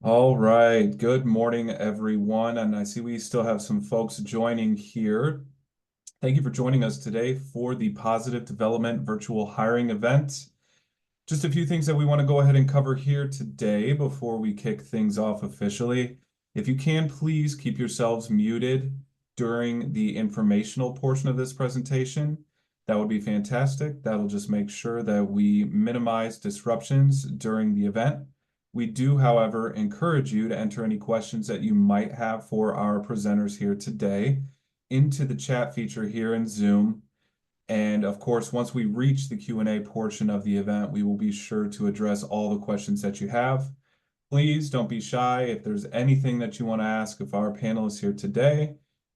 All right. Good morning, everyone. And I see we still have some folks joining here. Thank you for joining us today for the Positive Development Virtual Hiring event. Just a few things that we want to go ahead and cover here today before we kick things off officially. If you can, please keep yourselves muted during the informational portion of this presentation. That would be fantastic. That'll just make sure that we minimize disruptions during the event. We do, however, encourage you to enter any questions that you might have for our presenters here today into the chat feature here in Zoom. And of course, once we reach the Q&A portion of the event, we will be sure to address all the questions that you have. Please don't be shy. If there's anything that you want to ask of our panelists here today,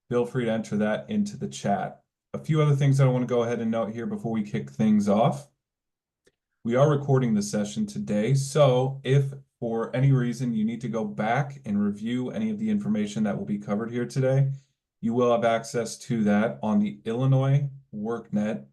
feel free to enter that into the chat. A few other things that I want to go ahead and note here before we kick things off. We are recording the session today, so if for any reason you need to go back and review any of the information that will be covered here today, you will have access to that on the Illinois workNet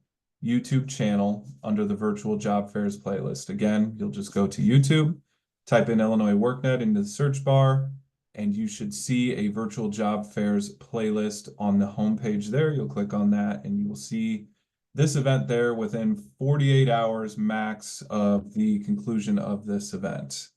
YouTube channel under the Virtual Job Fairs playlist. Again, you'll just go to YouTube, type in Illinois workNet into the search bar, and you should see a Virtual Job Fairs playlist on the homepage there. You'll click on that and you will see this event there within 48 hours max of the conclusion of this event.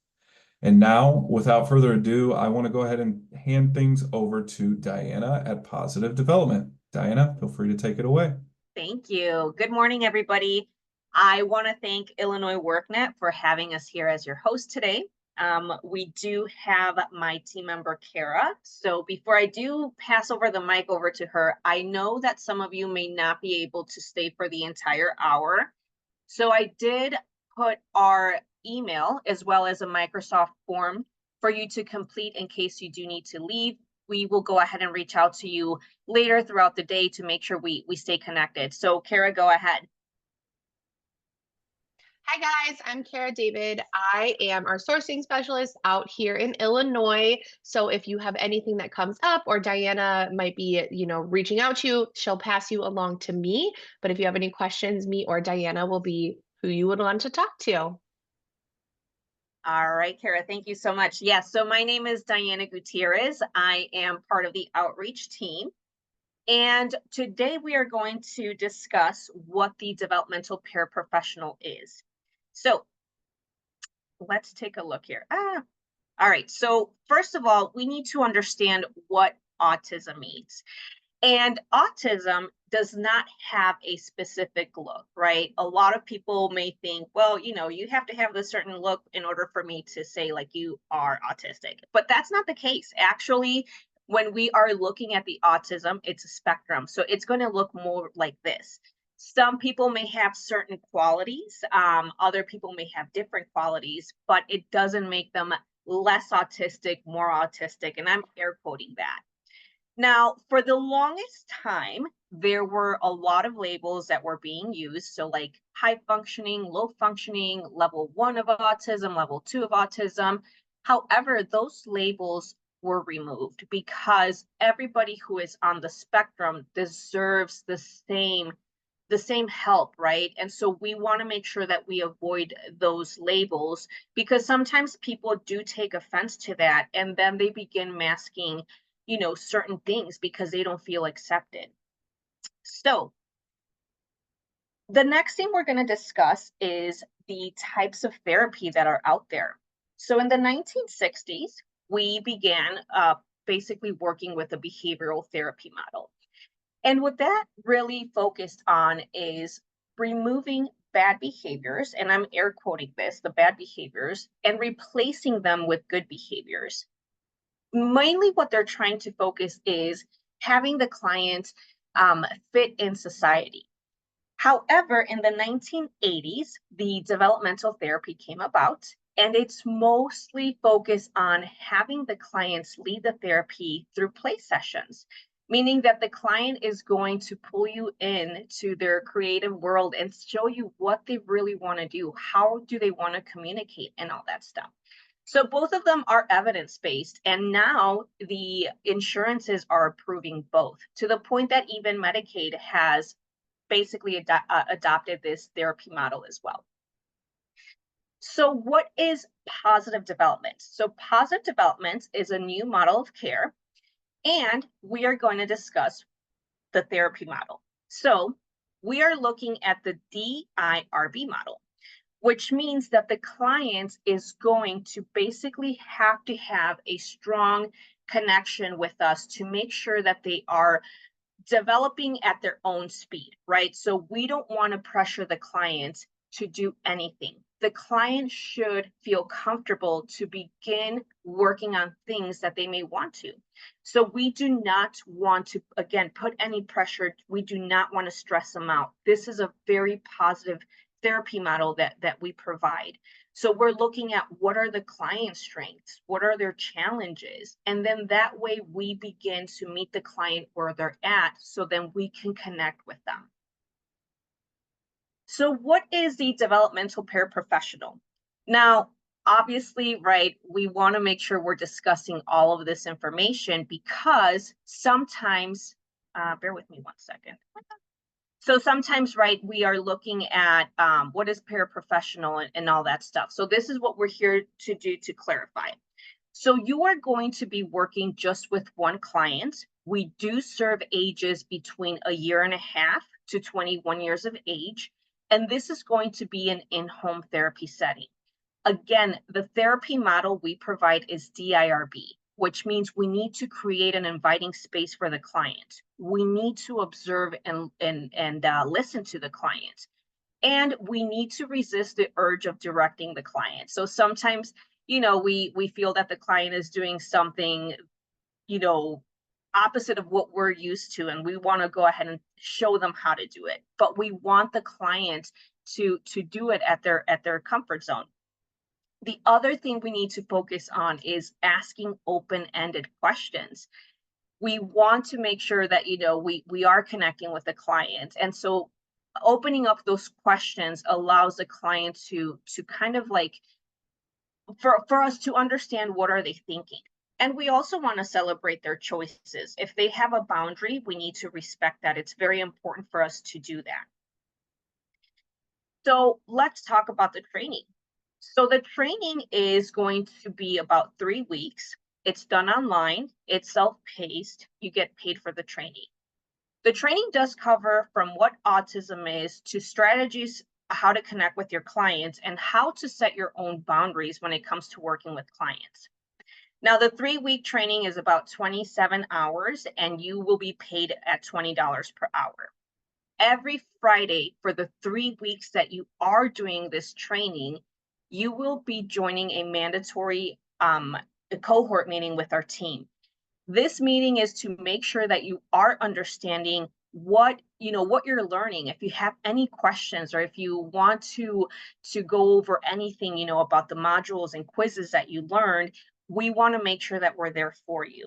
And now, without further ado, I want to go ahead and hand things over to Diana at Positive Development. Diana, feel free to take it away. Thank you. Good morning, everybody. I want to thank Illinois workNet for having us here as your host today. We do have my team member, Kara. So before I do pass over the mic over to her, I know that some of you may not be able to stay for the entire hour. So I did put our email as well as a Microsoft form for you to complete in case you do need to leave. We will go ahead and reach out to you later throughout the day to make sure we stay connected. So Kara, go ahead. Hi guys, I'm Kara David. I am our sourcing specialist out here in Illinois. So if you have anything that comes up or Diana might be, reaching out to you, she'll pass you along to me. But if you have any questions, me or Diana will be who you would want to talk to. All right, Kara, thank you so much. Yes, so my name is Diana Gutierrez. I am part of the outreach team. And today we are going to discuss what the developmental paraprofessional is. So let's take a look here. All right, so first of all, we need to understand what autism means. And autism does not have a specific look, right? A lot of people may think, well, you have to have this certain look in order for me to say like you are autistic, but that's not the case. Actually, when we are looking at the autism, it's a spectrum. So it's going to look more like this. Some people may have certain qualities, other people may have different qualities, but it doesn't make them less autistic, more autistic, and I'm air quoting that. Now, for the longest time, there were a lot of labels that were being used. So like high functioning, low functioning, level 1 of autism, level 2 of autism. However, those labels were removed because everybody who is on the spectrum deserves the same help, right? And so we want to make sure that we avoid those labels because sometimes people do take offense to that and then they begin masking certain things because they don't feel accepted. So the next thing we're going to discuss is the types of therapy that are out there. So in the 1960s, we began basically working with a behavioral therapy model. And what that really focused on is removing bad behaviors, and I'm air quoting this, the bad behaviors, and replacing them with good behaviors. Mainly what they're trying to focus is having the client fit in society. However, in the 1980s, the developmental therapy came about, and it's mostly focused on having the clients lead the therapy through play sessions, meaning that the client is going to pull you into their creative world and show you what they really want to do, how do they want to communicate, and all that stuff. So both of them are evidence-based, and now the insurances are approving both to the point that even Medicaid has basically adopted this therapy model as well. So what is positive development? So positive development is a new model of care, and we are going to discuss the therapy model. So we are looking at the DIRB model, which means that the client is going to basically have to have a strong connection with us to make sure that they are developing at their own speed, right? So we don't want to pressure the client to do anything. The client should feel comfortable to begin working on things that they may want to. So we do not want to, again, put any pressure. We do not want to stress them out. This is a very positive therapy model that we provide. So we're looking at what are the client's strengths, what are their challenges, and then that way we begin to meet the client where they're at, so then we can connect with them. So what is the developmental paraprofessional? Now, obviously, right, we want to make sure we're discussing all of this information because sometimes, bear with me one second. So sometimes, right, we are looking at what is paraprofessional and all that stuff. So this is what we're here to do to clarify. So you are going to be working just with one client. We do serve ages between 1.5 years to 21 years of age. And this is going to be an in-home therapy setting. Again, the therapy model we provide is DIRB, which means we need to create an inviting space for the client. We need to observe and listen to the client. And we need to resist the urge of directing the client. So sometimes, we feel that the client is doing something, opposite of what we're used to, and we want to go ahead and show them how to do it. But we want the client to do it at their comfort zone. The other thing we need to focus on is asking open-ended questions. We want to make sure that, we are connecting with the client. And so opening up those questions allows the client to kind of like, for us to understand what are they thinking. And we also want to celebrate their choices. If they have a boundary, we need to respect that. It's very important for us to do that. So let's talk about the training. So the training is going to be about 3 weeks. It's done online, it's self-paced, you get paid for the training. The training does cover from what autism is to strategies, how to connect with your clients, and how to set your own boundaries when it comes to working with clients. Now, the 3-week training is about 27 hours, and you will be paid at $20 per hour. Every Friday for the 3 weeks that you are doing this training, you will be joining a mandatory cohort meeting with our team. This meeting is to make sure that you are understanding what you're learning. If you have any questions or if you want to go over anything, about the modules and quizzes that you learned, we want to make sure that we're there for you.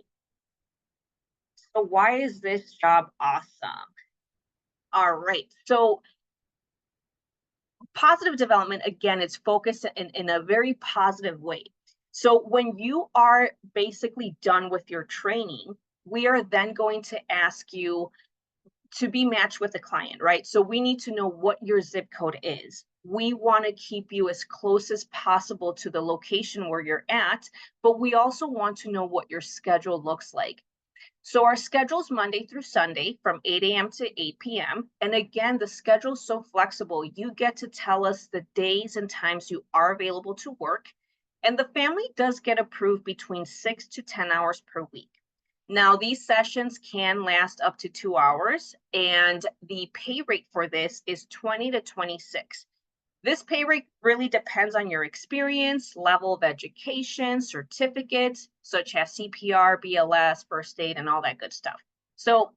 So why is this job awesome? All right. So positive development, again, it's focused in a very positive way. So when you are basically done with your training, we are then going to ask you to be matched with a client, right? So we need to know what your zip code is. We want to keep you as close as possible to the location where you're at, but we also want to know what your schedule looks like. So our schedule's Monday through Sunday from 8 a.m. to 8 p.m. And again, the schedule's so flexible. You get to tell us the days and times you are available to work. And the family does get approved between 6 to 10 hours per week. Now, these sessions can last up to 2 hours, and the pay rate for this is 20 to 26. This pay rate really depends on your experience, level of education, certificates, such as CPR, BLS, first aid, and all that good stuff. So,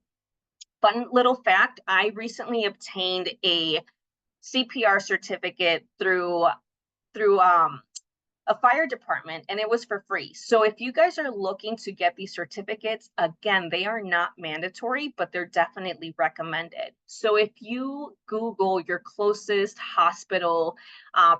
fun little fact, I recently obtained a CPR certificate through a fire department, and it was for free. So if you guys are looking to get these certificates, again, they are not mandatory, but they're definitely recommended. So if you Google your closest hospital,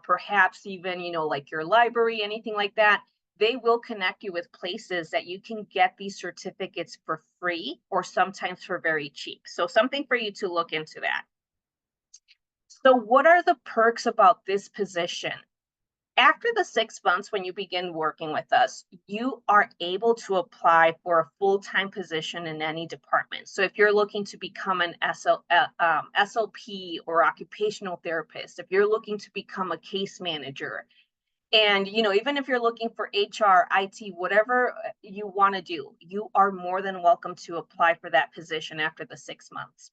perhaps even, like your library, anything like that, they will connect you with places that you can get these certificates for free or sometimes for very cheap. So something for you to look into that. So what are the perks about this position? After the 6 months, when you begin working with us, you are able to apply for a full-time position in any department. So if you're looking to become an SLP or occupational therapist, if you're looking to become a case manager, and even if you're looking for HR, IT, whatever you want to do, you are more than welcome to apply for that position after the 6 months.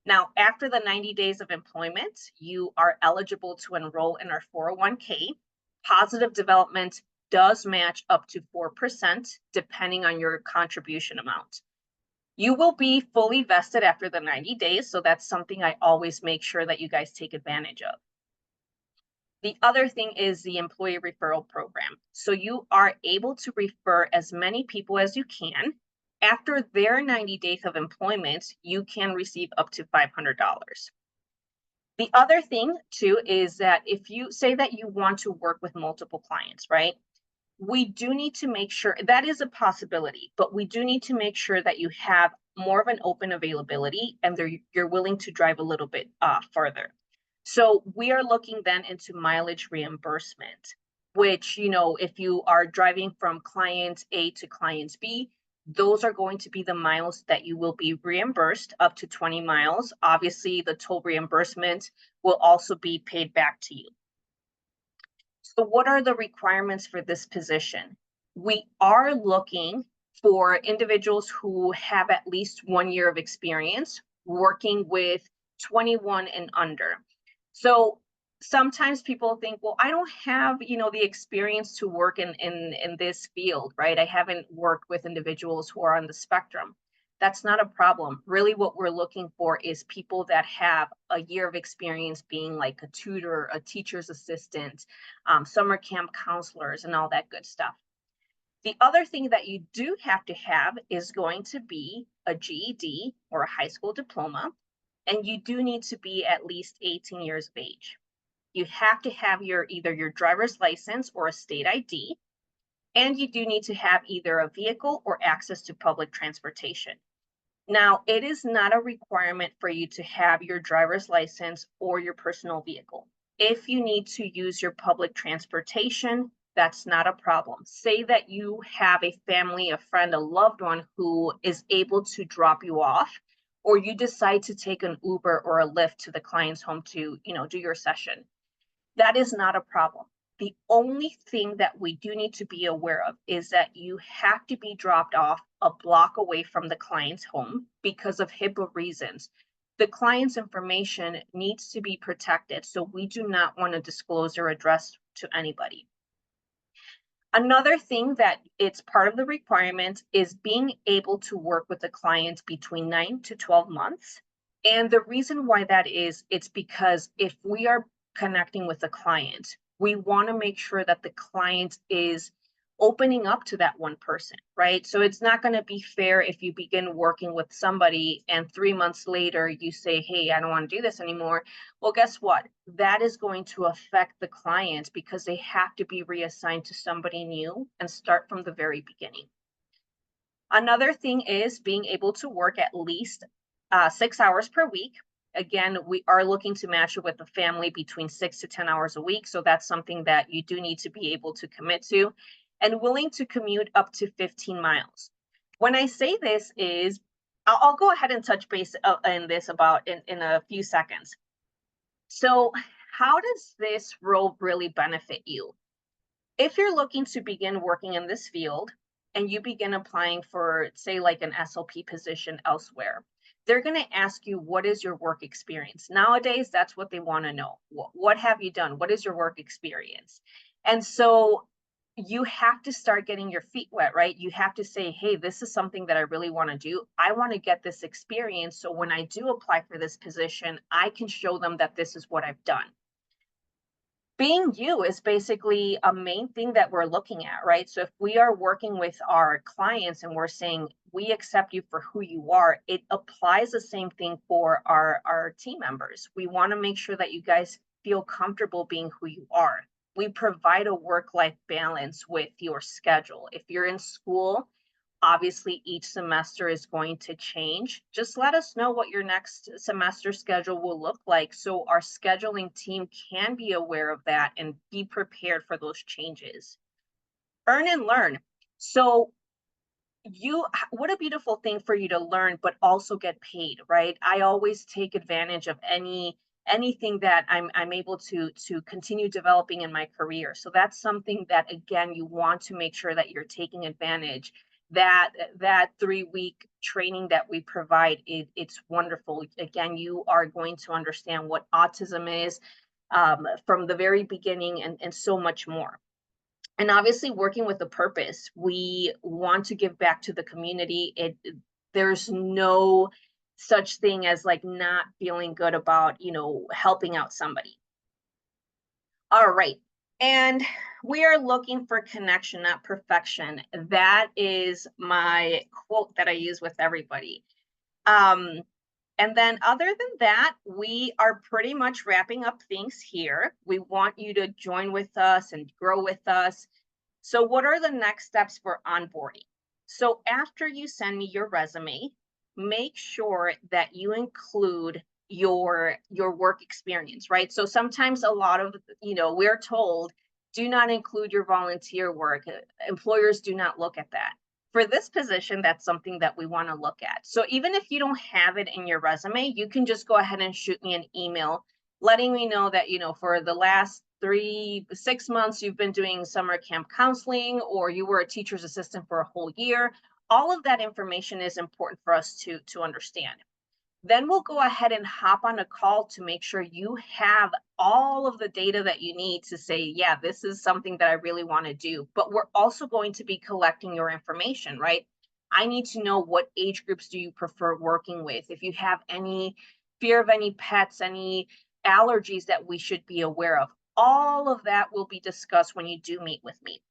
Now, after the 90 days of employment, you are eligible to enroll in our 401k. Positive development does match up to 4%, depending on your contribution amount. You will be fully vested after the 90 days, so that's something I always make sure that you guys take advantage of. The other thing is the employee referral program. So you are able to refer as many people as you can. After their 90 days of employment, you can receive up to $500. The other thing too is that if you say that you want to work with multiple clients, right? We do need to make sure that is a possibility, but we do need to make sure that you have more of an open availability and you're willing to drive a little bit further. So we are looking then into mileage reimbursement, which, if you are driving from client A to client B, those are going to be the miles that you will be reimbursed up to 20 miles. Obviously, the toll reimbursement will also be paid back to you. So what are the requirements for this position? We are looking for individuals who have at least 1 year of experience working with 21 and under. So sometimes people think, well, I don't have, the experience to work in this field, right? I haven't worked with individuals who are on the spectrum. That's not a problem. Really, what we're looking for is people that have a year of experience being like a tutor, a teacher's assistant, summer camp counselors, and all that good stuff. The other thing that you do have to have is going to be a GED or a high school diploma, and you do need to be at least 18 years of age. You have to have either your driver's license or a state ID, and you do need to have either a vehicle or access to public transportation. Now, it is not a requirement for you to have your driver's license or your personal vehicle. If you need to use your public transportation, that's not a problem. Say that you have a family, a friend, a loved one who is able to drop you off, or you decide to take an Uber or a Lyft to the client's home to, do your session. That is not a problem. The only thing that we do need to be aware of is that you have to be dropped off a block away from the client's home because of HIPAA reasons. The client's information needs to be protected, so we do not want to disclose their address to anybody. Another thing that it's part of the requirement is being able to work with the client between 9 to 12 months. And the reason why that is, it's because if we are connecting with a client, we want to make sure that the client is opening up to that one person, right? So it's not going to be fair if you begin working with somebody and 3 months later you say, hey, I don't want to do this anymore. Well, guess what? That is going to affect the client because they have to be reassigned to somebody new and start from the very beginning. Another thing is being able to work at least 6 hours per week. Again, we are looking to match it with a family between 6 to 10 hours a week. So that's something that you do need to be able to commit to, and willing to commute up to 15 miles. When I say this is, I'll go ahead and touch base in this in a few seconds. So how does this role really benefit you? If you're looking to begin working in this field and you begin applying for, say, like an SLP position elsewhere, they're going to ask you, what is your work experience? Nowadays, that's what they want to know. What have you done? What is your work experience? And so you have to start getting your feet wet, right? You have to say, hey, this is something that I really want to do. I want to get this experience. So when I do apply for this position, I can show them that this is what I've done. Being you is basically a main thing that we're looking at, right? So if we are working with our clients and we're saying we accept you for who you are, it applies the same thing for our team members. We want to make sure that you guys feel comfortable being who you are. We provide a work-life balance with your schedule. If you're in school, Obviously, each semester is going to change. Just let us know what your next semester schedule will look like so our scheduling team can be aware of that and be prepared for those changes. Earn and learn. So what a beautiful thing for you to learn, but also get paid, right? I always take advantage of anything that I'm able to continue developing in my career. So that's something that, again, you want to make sure that you're taking advantage. That 3-week training that we provide, it's wonderful. Again, you are going to understand what autism is from the very beginning, and so much more. And obviously, working with a purpose, we want to give back to the community. There's no such thing as like not feeling good about, helping out somebody. All right. And we are looking for connection, not perfection. That is my quote that I use with everybody. And then other than that, we are pretty much wrapping up things here. We want you to join with us and grow with us. So what are the next steps for onboarding? So after you send me your resume, make sure that you include your work experience, right? So sometimes a lot of, we're told, do not include your volunteer work. Employers do not look at that. For this position, that's something that we want to look at. So even if you don't have it in your resume, you can just go ahead and shoot me an email letting me know that, for the last 6 months, you've been doing summer camp counseling, or you were a teacher's assistant for a whole year. All of that information is important for us to understand. Then we'll go ahead and hop on a call to make sure you have all of the data that you need to say, yeah, this is something that I really want to do. But we're also going to be collecting your information, right? I need to know, what age groups do you prefer working with? If you have any fear of any pets, any allergies that we should be aware of, all of that will be discussed when you do meet with me.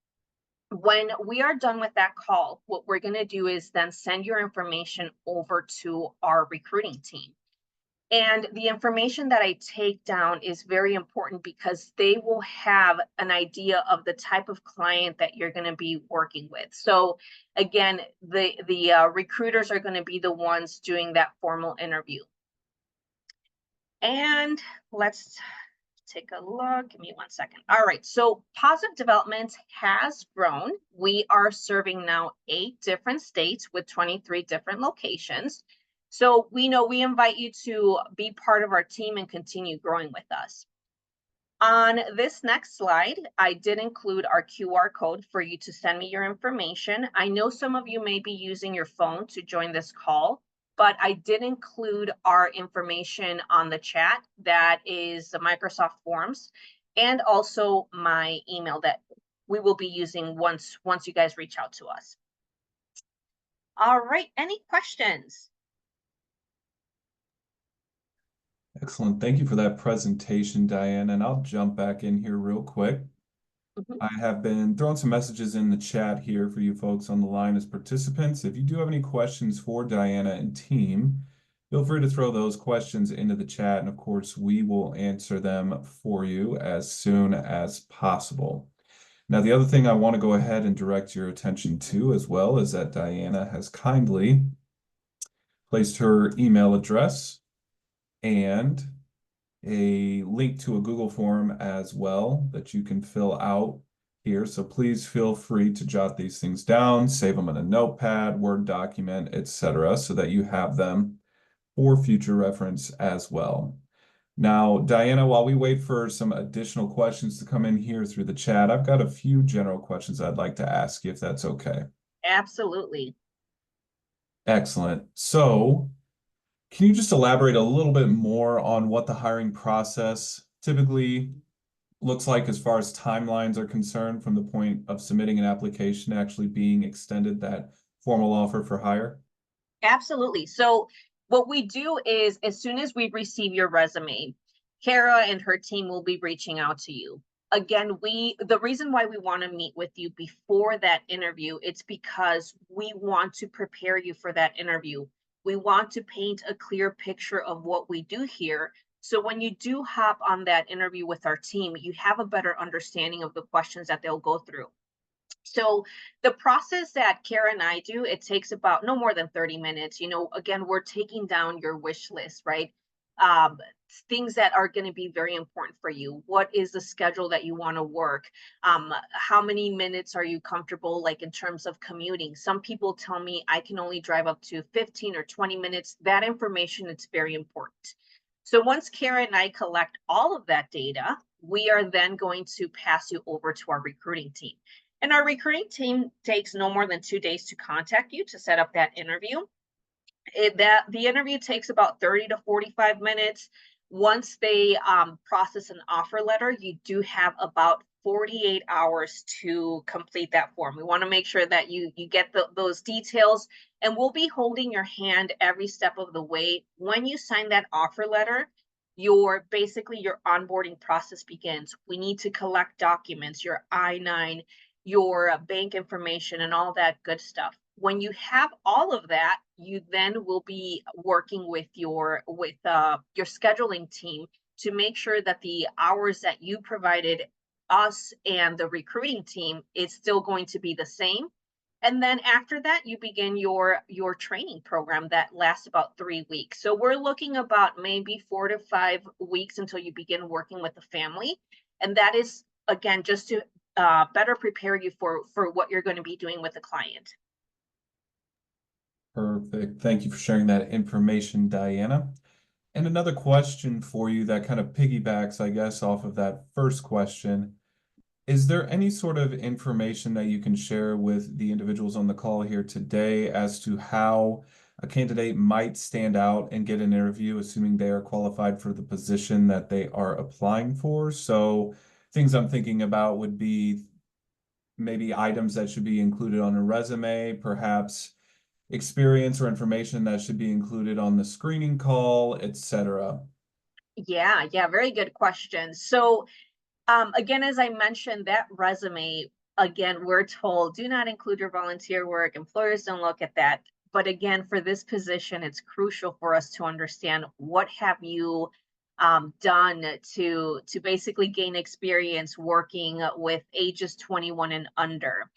When we are done with that call, what we're going to do is then send your information over to our recruiting team. And the information that I take down is very important because they will have an idea of the type of client that you're going to be working with. So again, the recruiters are going to be the ones doing that formal interview. And let's take a look. Give me 1 second. All right. So Positive Development has grown. We are serving now 8 different states with 23 different locations. So we invite you to be part of our team and continue growing with us. On this next slide, I did include our QR code for you to send me your information. I know some of you may be using your phone to join this call, but I did include our information on the chat. That is the Microsoft Forms, and also my email that we will be using once you guys reach out to us. All right, any questions? Excellent. Thank you for that presentation, Diane. And I'll jump back in here real quick. I have been throwing some messages in the chat here for you folks on the line as participants. If you do have any questions for Diana and team, feel free to throw those questions into the chat. And of course, we will answer them for you as soon as possible. Now, the other thing I want to go ahead and direct your attention to as well is that Diana has kindly placed her email address and a link to a Google form as well that you can fill out here. So please feel free to jot these things down, save them in a notepad, Word document, etc., so that you have them for future reference as well. Now, Diana, while we wait for some additional questions to come in here through the chat, I've got a few general questions I'd like to ask you, if that's okay. Absolutely. Excellent. So, can you just elaborate a little bit more on what the hiring process typically looks like as far as timelines are concerned, from the point of submitting an application to actually being extended that formal offer for hire? Absolutely. So what we do is, as soon as we receive your resume, Kara and her team will be reaching out to you. Again, the reason why we want to meet with you before that interview, it's because we want to prepare you for that interview. We want to paint a clear picture of what we do here. So when you do hop on that interview with our team, you have a better understanding of the questions that they'll go through. So the process that Kara and I do, it takes about no more than 30 minutes. Again, we're taking down your wish list, right? Um, Things that are going to be very important for you. What is the schedule that you want to work? How many minutes are you comfortable, like in terms of commuting? Some people tell me I can only drive up to 15 or 20 minutes. That information, it's very important. So once Kara and I collect all of that data, we are then going to pass you over to our recruiting team. And our recruiting team takes no more than 2 days to contact you to set up that interview. The interview takes about 30 to 45 minutes. Once they process an offer letter, you do have about 48 hours to complete that form. We want to make sure that you get those details, and we'll be holding your hand every step of the way. When you sign that offer letter, basically your onboarding process begins. We need to collect documents, your I-9, your bank information, and all that good stuff. When you have all of that, you then will be working with your scheduling team to make sure that the hours that you provided us and the recruiting team is still going to be the same. And then after that, you begin your training program that lasts about 3 weeks. So we're looking about maybe 4 to 5 weeks until you begin working with the family. And that is, again, just to better prepare you for what you're going to be doing with the client. Perfect. Thank you for sharing that information, Diana. And another question for you that kind of piggybacks, I guess, off of that first question. Is there any sort of information that you can share with the individuals on the call here today as to how a candidate might stand out and get an interview, assuming they are qualified for the position that they are applying for? So things I'm thinking about would be maybe items that should be included on a resume, perhaps experience or information that should be included on the screening call, etc. Yeah, very good question. So again, as I mentioned, that resume, again, we're told do not include your volunteer work. Employers don't look at that. But again, for this position, it's crucial for us to understand what have you done to basically gain experience working with ages 21 and under.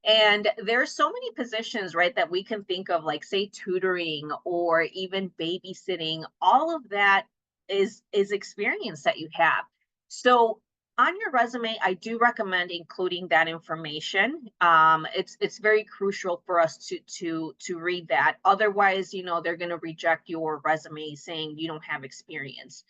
And there's so many positions, right, that we can think of, like say tutoring or even babysitting. All of that is experience that you have. So on your resume, I do recommend including that information. It's very crucial for us to read that. Otherwise, they're going to reject your resume saying you don't have experience.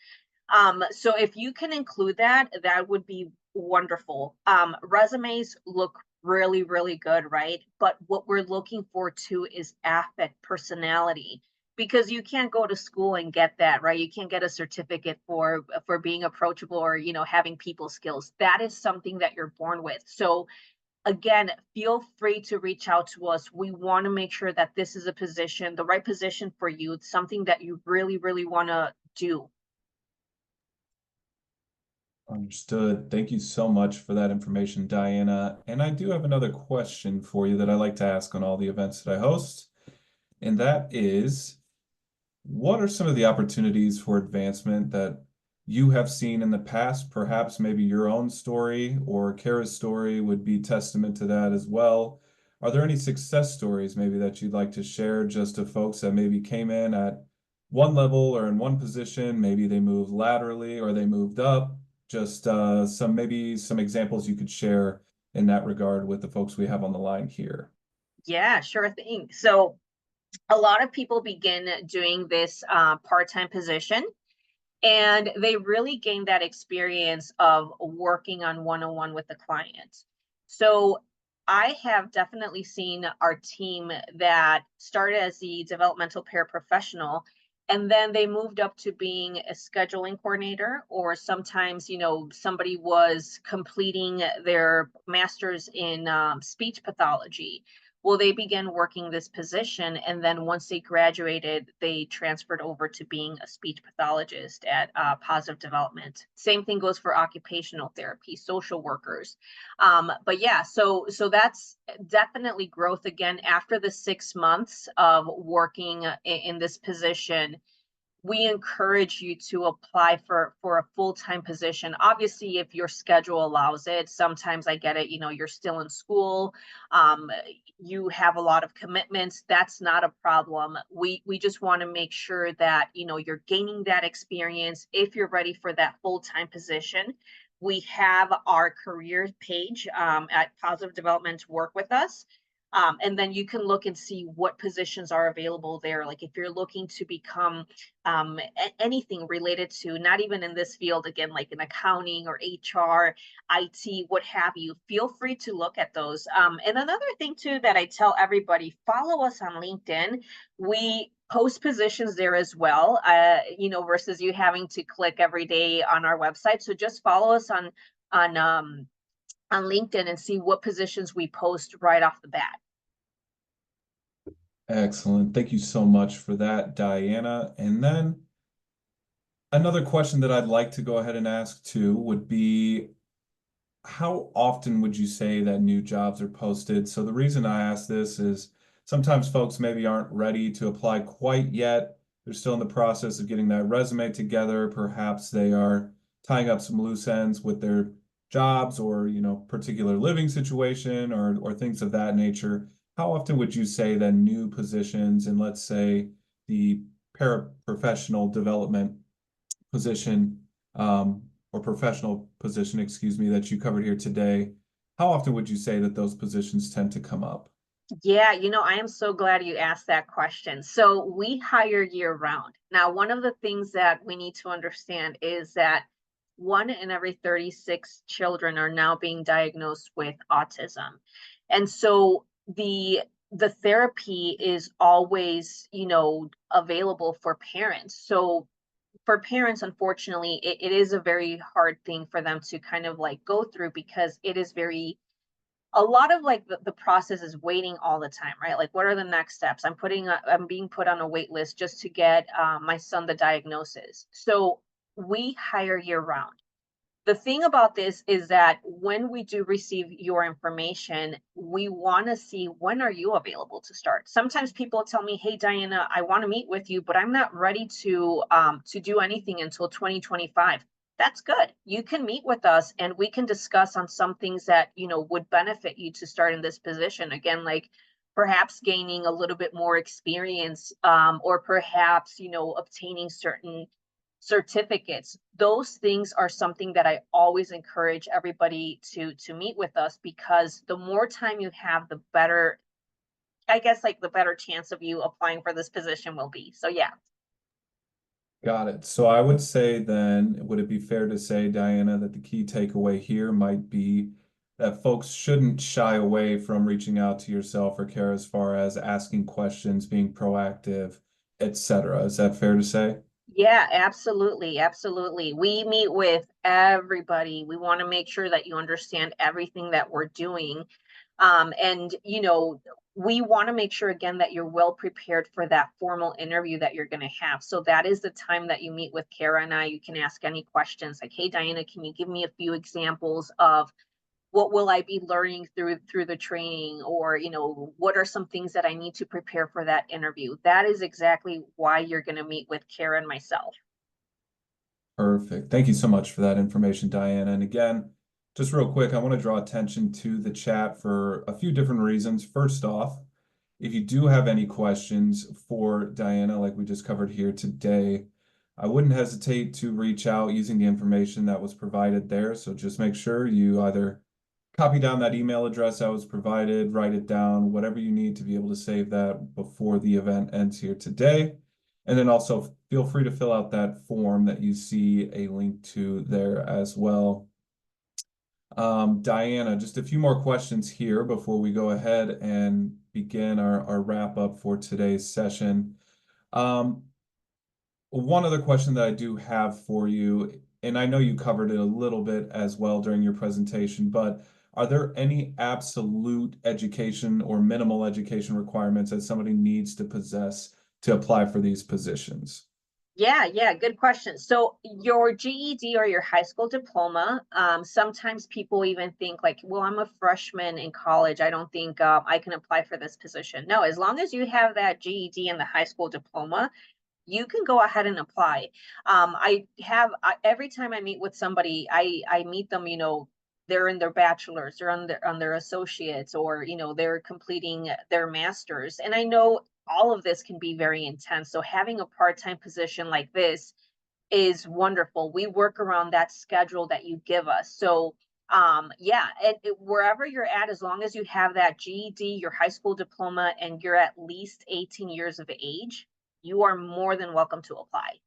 So if you can include that, that would be wonderful. Resumes look really, really good, right? But what we're looking for too is affect, personality, because you can't go to school and get that, right? You can't get a certificate for being approachable or having people skills. That is something that you're born with. So again, feel free to reach out to us. We want to make sure that this is a position, the right position for you. It's something that you really, really want to do. Understood. Thank you so much for that information, Diana. And I do have another question for you that I like to ask on all the events that I host. And that is, what are some of the opportunities for advancement that you have seen in the past? Perhaps maybe your own story or Kara's story would be testament to that as well. Are there any success stories maybe that you'd like to share just to folks that maybe came in at one level or in one position, maybe they moved laterally or they moved up? Just some examples you could share in that regard with the folks we have on the line here. Yeah, sure thing. So a lot of people begin doing this part-time position, and they really gain that experience of working on one-on-one with the client. So I have definitely seen our team that started as the developmental paraprofessional, and then they moved up to being a scheduling coordinator, or sometimes, somebody was completing their master's in speech pathology. Well, they began working this position, and then once they graduated, they transferred over to being a speech pathologist at Positive Development. Same thing goes for occupational therapy, social workers. But yeah, so that's definitely growth. Again, after the 6 months of working in this position, we encourage you to apply for a full-time position. Obviously, if your schedule allows it. Sometimes I get it, you're still in school, um, you have a lot of commitments. That's not a problem. We just want to make sure that you're gaining that experience. If you're ready for that full-time position, we have our career page at Positive Development to work with us. And then you can look and see what positions are available there. Like if you're looking to become anything related to, not even in this field, again, like in accounting or HR, IT, what have you, feel free to look at those. And another thing too that I tell everybody, follow us on LinkedIn. We post positions there as well, versus you having to click every day on our website. So just follow us on LinkedIn and see what positions we post right off the bat. Excellent. Thank you so much for that, Diana. And then another question that I'd like to go ahead and ask too would be, how often would you say that new jobs are posted? So the reason I ask this is sometimes folks maybe aren't ready to apply quite yet. They're still in the process of getting that resume together. Perhaps they are tying up some loose ends with their jobs or, particular living situation or things of that nature. How often would you say that new positions in, let's say, the paraprofessional development position, or professional position, excuse me, that you covered here today, how often would you say that those positions tend to come up? Yeah, I am so glad you asked that question. So we hire year round. Now, one of the things that we need to understand is that 1 in every 36 children are now being diagnosed with autism. And so the therapy is always, available for parents. So for parents, unfortunately, it is a very hard thing for them to kind of like go through, because it is very, a lot of like the process is waiting all the time, right? Like, what are the next steps? I'm being put on a wait list just to get my son the diagnosis. So we hire year round. The thing about this is that when we do receive your information, we want to see, when are you available to start? Sometimes people tell me, "Hey, Diana, I want to meet with you, but I'm not ready to do anything until 2025." That's good. You can meet with us and we can discuss on some things that would benefit you to start in this position. Again, like perhaps gaining a little bit more experience, or perhaps obtaining certain certificates. Those things are something that I always encourage everybody to meet with us, because the more time you have, the better, I guess, like the better chance of you applying for this position will be. So yeah. Got it. So I would say then, would it be fair to say, Diana, that the key takeaway here might be that folks shouldn't shy away from reaching out to yourself or Kara as far as asking questions, being proactive, etc. Is that fair to say? Yeah, absolutely. Absolutely. We meet with everybody. We want to make sure that you understand everything that we're doing. And we want to make sure again that you're well prepared for that formal interview that you're going to have. So that is the time that you meet with Kara and I. You can ask any questions like, "Hey, Diana, can you give me a few examples of what will I be learning through the training?" Or, "What are some things that I need to prepare for that interview?" That is exactly why you're going to meet with Kara and myself. Perfect. Thank you so much for that information, Diana. And again, just real quick, I want to draw attention to the chat for a few different reasons. First off, if you do have any questions for Diana, like we just covered here today, I wouldn't hesitate to reach out using the information that was provided there. So just make sure you either copy down that email address that was provided, write it down, whatever you need to be able to save that before the event ends here today. And then also feel free to fill out that form that you see a link to there as well. Diana, just a few more questions here before we go ahead and begin our wrap up for today's session. Um, One other question that I do have for you, and I know you covered it a little bit as well during your presentation, but are there any absolute education or minimal education requirements that somebody needs to possess to apply for these positions? Yeah, yeah, good question. So your GED or your high school diploma, sometimes people even think like, "Well, I'm a freshman in college. I don't think I can apply for this position." No, as long as you have that GED and the high school diploma, you can go ahead and apply. Every time I meet with somebody, I meet them, they're in their bachelor's, they're on their associates, or, they're completing their master's. And I know all of this can be very intense. So having a part-time position like this is wonderful. We work around that schedule that you give us. So yeah, wherever you're at, as long as you have that GED, your high school diploma, and you're at least 18 years of age, you are more than welcome to apply.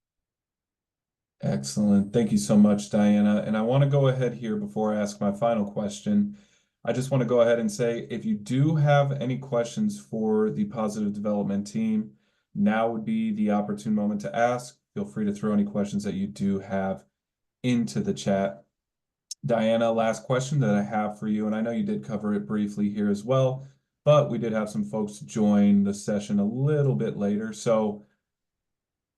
Excellent. Thank you so much, Diana. And I want to go ahead here before I ask my final question. I just want to go ahead and say, if you do have any questions for the positive development team, now would be the opportune moment to ask. Feel free to throw any questions that you do have into the chat. Diana, last question that I have for you, and I know you did cover it briefly here as well, but we did have some folks join the session a little bit later. So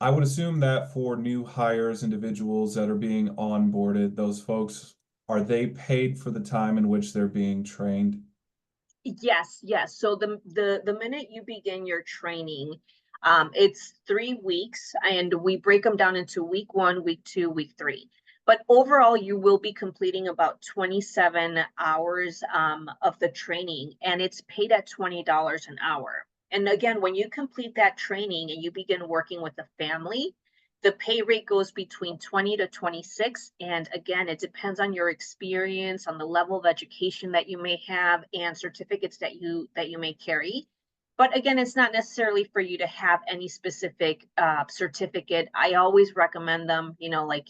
I would assume that for new hires, individuals that are being onboarded, those folks, are they paid for the time in which they're being trained? Yes, yes. So the minute you begin your training, it's 3 weeks, and we break them down into week 1, week 2, week 3. But overall, you will be completing about 27 hours of the training, and it's paid at $20 an hour. And again, when you complete that training and you begin working with the family, the pay rate goes between 20 to 26. And again, it depends on your experience, on the level of education that you may have, and certificates that you may carry. But again, it's not necessarily for you to have any specific certificate. I always recommend them, like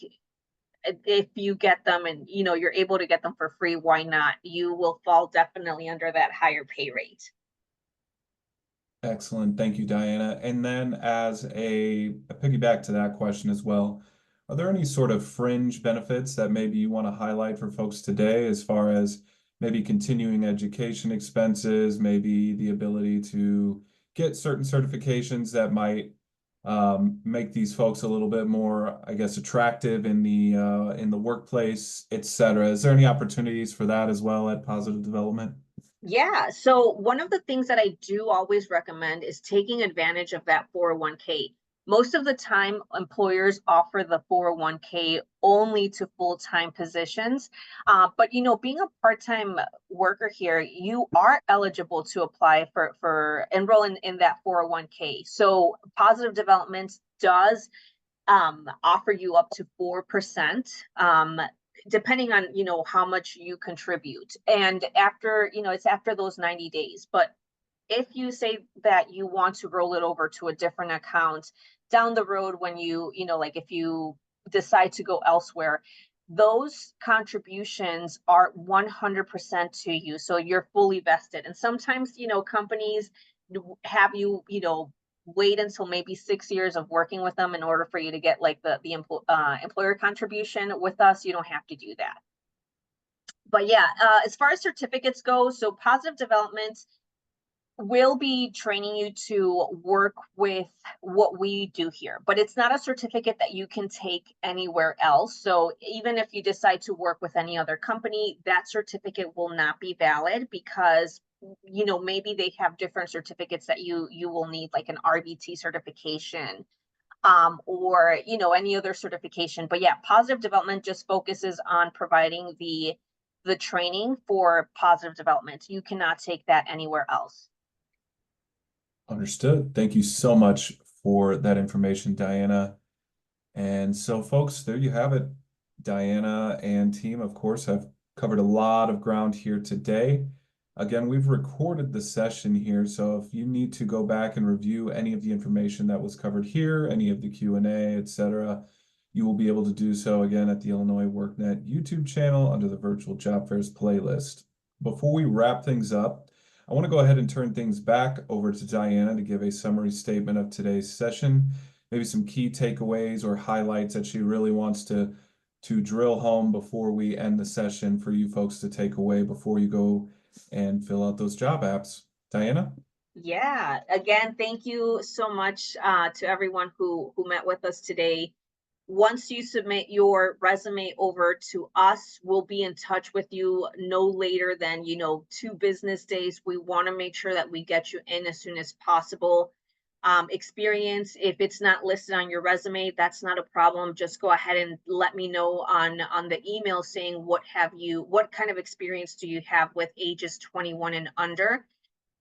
if you get them and you're able to get them for free, why not? You will fall definitely under that higher pay rate. Excellent. Thank you, Diana. And then as a piggyback to that question as well, are there any sort of fringe benefits that maybe you want to highlight for folks today as far as maybe continuing education expenses, maybe the ability to get certain certifications that might make these folks a little bit more, I guess, attractive in the workplace, et cetera? Is there any opportunities for that as well at Positive Development? Yeah. So one of the things that I do always recommend is taking advantage of that 401k. Most of the time, employers offer the 401k only to full-time positions. But being a part-time worker here, you are eligible to apply for enroll in that 401k. So positive development does offer you up to 4%, depending on how much you contribute. And after it's after those 90 days. But if you say that you want to roll it over to a different account down the road, when like if you decide to go elsewhere, those contributions are 100% to you, so you're fully vested. And sometimes companies have you wait until maybe 6 years of working with them in order for you to get like the employer contribution. With us, you don't have to do that. But yeah, as far as certificates go, so positive development will be training you to work with what we do here, but it's not a certificate that you can take anywhere else. So even if you decide to work with any other company, that certificate will not be valid, because maybe they have different certificates that you will need, like an RBT certification, or any other certification. But yeah, positive development just focuses on providing the training for positive development. You cannot take that anywhere else. Understood. Thank you so much for that information, Diana. And so, folks, there you have it. Diana and team, of course, have covered a lot of ground here today. Again, we've recorded the session here, so if you need to go back and review any of the information that was covered here, any of the Q&A, etc., you will be able to do so again at the Illinois WorkNet YouTube channel under the Virtual Job Fairs playlist. Before we wrap things up, I want to go ahead and turn things back over to Diana to give a summary statement of today's session, maybe some key takeaways or highlights that she really wants to drill home before we end the session for you folks to take away before you go and fill out those job apps. Diana? Yeah, again, thank you so much to everyone who met with us today. Once you submit your resume over to us, we'll be in touch with you no later than 2 business days. We want to make sure that we get you in as soon as possible. experience. If it's not listed on your resume, that's not a problem. Just go ahead and let me know on the email saying what kind of experience do you have with ages 21 and under.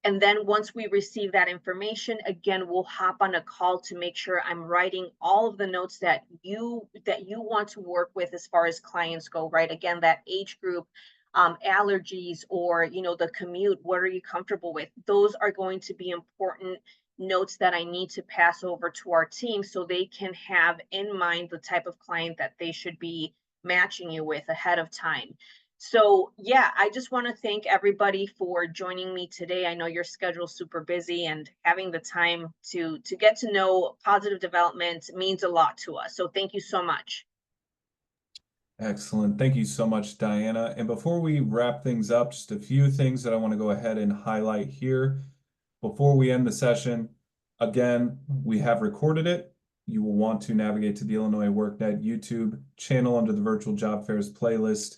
And then once we receive that information, again, we'll hop on a call to make sure I'm writing all of the notes that you want to work with as far as clients go, right? Again, that age group, allergies, or the commute, what are you comfortable with? Those are going to be important notes that I need to pass over to our team so they can have in mind the type of client that they should be matching you with ahead of time. So yeah, I just want to thank everybody for joining me today. I know your schedule's super busy, and having the time to get to know positive development means a lot to us. So thank you so much. Excellent. Thank you so much, Diana. And before we wrap things up, just a few things that I want to go ahead and highlight here. Before we end the session, again, we have recorded it. You will want to navigate to the Illinois WorkNet YouTube channel under the Virtual Job Fairs playlist.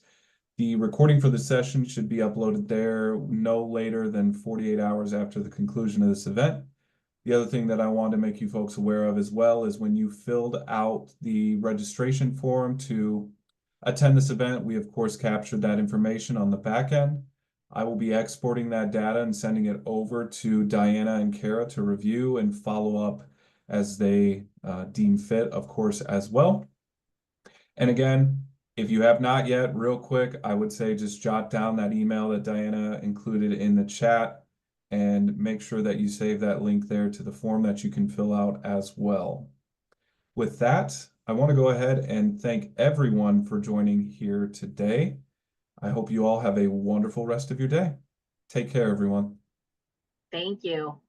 The recording for the session should be uploaded there no later than 48 hours after the conclusion of this event. The other thing that I want to make you folks aware of as well is when you filled out the registration form to attend this event, we of course captured that information on the back end. I will be exporting that data and sending it over to Diana and Kara to review and follow up as they deem fit, of course, as well. And again, if you have not yet, real quick, I would say just jot down that email that Diana included in the chat and make sure that you save that link there to the form that you can fill out as well. With that, I want to go ahead and thank everyone for joining here today. I hope you all have a wonderful rest of your day. Take care, everyone. Thank you.